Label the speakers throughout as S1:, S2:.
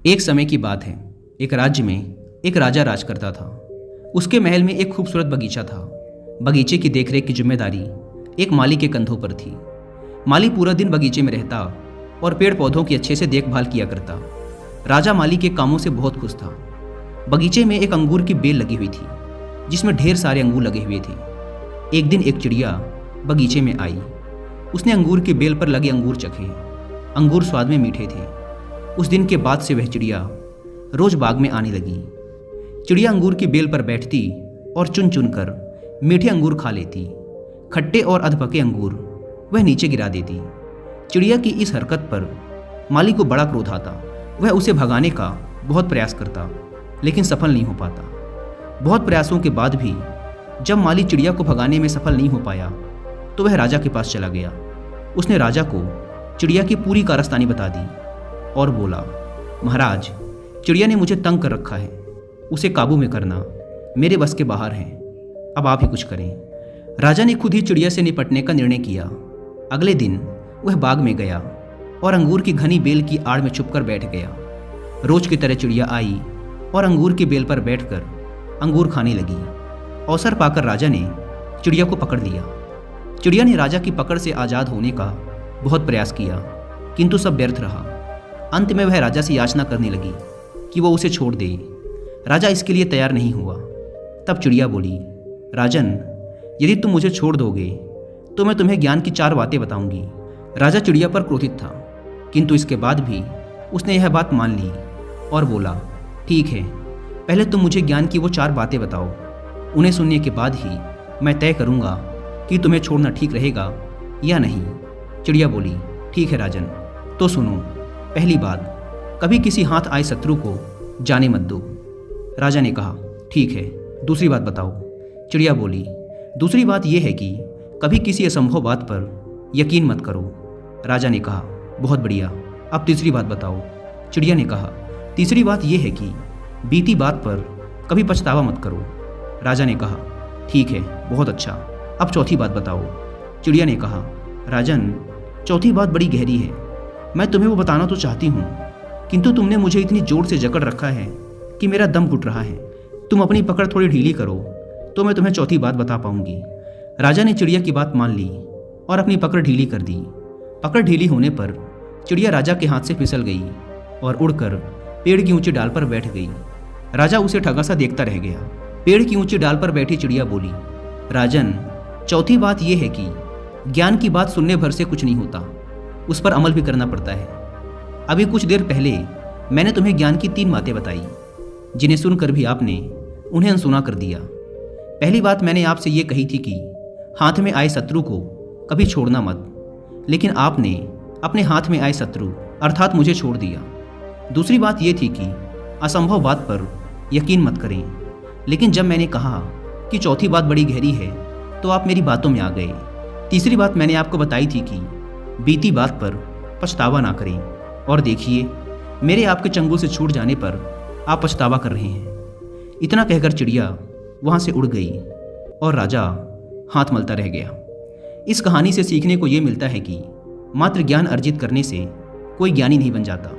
S1: एक समय की बात है। एक राज्य में एक राजा राज करता था। उसके महल में एक खूबसूरत बगीचा था। बगीचे की देखरेख की जिम्मेदारी एक माली के कंधों पर थी। माली पूरा दिन बगीचे में रहता और पेड़ पौधों की अच्छे से देखभाल किया करता। राजा माली के कामों से बहुत खुश था। बगीचे में एक अंगूर की बेल लगी हुई थी जिसमें ढेर सारे अंगूर लगे हुए थे। एक दिन एक चिड़िया बगीचे में आई। उसने अंगूर की बेल पर लगे अंगूर चखे। अंगूर स्वाद में मीठे थे। उस दिन के बाद से वह चिड़िया रोज बाग में आने लगी। चिड़िया अंगूर की बेल पर बैठती और चुन चुन कर मीठे अंगूर खा लेती। खट्टे और अधपके अंगूर वह नीचे गिरा देती। चिड़िया की इस हरकत पर माली को बड़ा क्रोध आता। वह उसे भगाने का बहुत प्रयास करता लेकिन सफल नहीं हो पाता। बहुत प्रयासों के बाद भी जब माली चिड़िया को भगाने में सफल नहीं हो पाया तो वह राजा के पास चला गया। उसने राजा को चिड़िया की पूरी कारस्तानी बता दी और बोला, महाराज, चिड़िया ने मुझे तंग कर रखा है। उसे काबू में करना मेरे बस के बाहर है। अब आप ही कुछ करें। राजा ने खुद ही चिड़िया से निपटने का निर्णय किया। अगले दिन वह बाग में गया और अंगूर की घनी बेल की आड़ में छुपकर बैठ गया। रोज की तरह चिड़िया आई और अंगूर की बेल पर बैठकर अंगूर खाने लगी। अवसर पाकर राजा ने चिड़िया को पकड़ लिया। चिड़िया ने राजा की पकड़ से आज़ाद होने का बहुत प्रयास किया किंतु सब व्यर्थ रहा। अंत में वह राजा से याचना करने लगी कि वो उसे छोड़ दे। राजा इसके लिए तैयार नहीं हुआ। तब चिड़िया बोली, राजन, यदि तुम मुझे छोड़ दोगे तो मैं तुम्हें ज्ञान की 4 बातें बताऊंगी। राजा चिड़िया पर क्रोधित था किंतु इसके बाद भी उसने यह बात मान ली और बोला, ठीक है, पहले तुम मुझे ज्ञान की वो 4 बातें बताओ। उन्हें सुनने के बाद ही मैं तय करूंगा कि तुम्हें छोड़ना ठीक रहेगा या नहीं। चिड़िया बोली, ठीक है राजन, तो सुनो। पहली बात, कभी किसी हाथ आए शत्रु को जाने मत दो। राजा ने कहा, ठीक है। दूसरी बात बताओ। चिड़िया बोली, दूसरी बात यह है कि कभी किसी असंभव बात पर यकीन मत करो। राजा ने कहा, बहुत बढ़िया। अब तीसरी बात बताओ। चिड़िया ने कहा, तीसरी बात यह है कि बीती बात पर कभी पछतावा मत करो। राजा ने कहा, ठीक है, बहुत अच्छा। अब चौथी बात बताओ। चिड़िया ने कहा, राजन, चौथी बात बड़ी गहरी है। मैं तुम्हें वो बताना तो चाहती हूँ किंतु तुमने मुझे इतनी जोर से जकड़ रखा है कि मेरा दम घुट रहा है। तुम अपनी पकड़ थोड़ी ढीली करो तो मैं तुम्हें चौथी बात बता पाऊंगी। राजा ने चिड़िया की बात मान ली और अपनी पकड़ ढीली कर दी। पकड़ ढीली होने पर चिड़िया राजा के हाथ से फिसल गई और उड़कर पेड़ की ऊंची डाल पर बैठ गई। राजा उसे ठगा सा देखता रह गया। पेड़ की ऊंची डाल पर बैठी चिड़िया बोली, राजन, चौथी बात यह है कि ज्ञान की बात सुनने भर से कुछ नहीं होता, उस पर अमल भी करना पड़ता है। अभी कुछ देर पहले मैंने तुम्हें ज्ञान की 3 बातें बताई जिन्हें सुनकर भी आपने उन्हें अनसुना कर दिया। पहली बात मैंने आपसे ये कही थी कि हाथ में आए शत्रु को कभी छोड़ना मत, लेकिन आपने अपने हाथ में आए शत्रु अर्थात मुझे छोड़ दिया। दूसरी बात ये थी कि असंभव बात पर यकीन मत करें, लेकिन जब मैंने कहा कि चौथी बात बड़ी गहरी है तो आप मेरी बातों में आ गए। तीसरी बात मैंने आपको बताई थी कि बीती बात पर पछतावा ना करें, और देखिए, मेरे आपके चंगुल से छूट जाने पर आप पछतावा कर रहे हैं। इतना कहकर चिड़िया वहाँ से उड़ गई और राजा हाथ मलता रह गया। इस कहानी से सीखने को ये मिलता है कि मात्र ज्ञान अर्जित करने से कोई ज्ञानी नहीं बन जाता।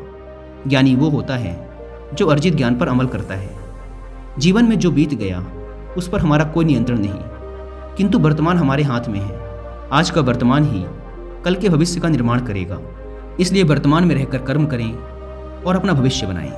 S1: ज्ञानी वो होता है जो अर्जित ज्ञान पर अमल करता है। जीवन में जो बीत गया उस पर हमारा कोई नियंत्रण नहीं, किंतु वर्तमान हमारे हाथ में है। आज का वर्तमान ही कल के भविष्य का निर्माण करेगा। इसलिए वर्तमान में रहकर कर्म करें और अपना भविष्य बनाएं।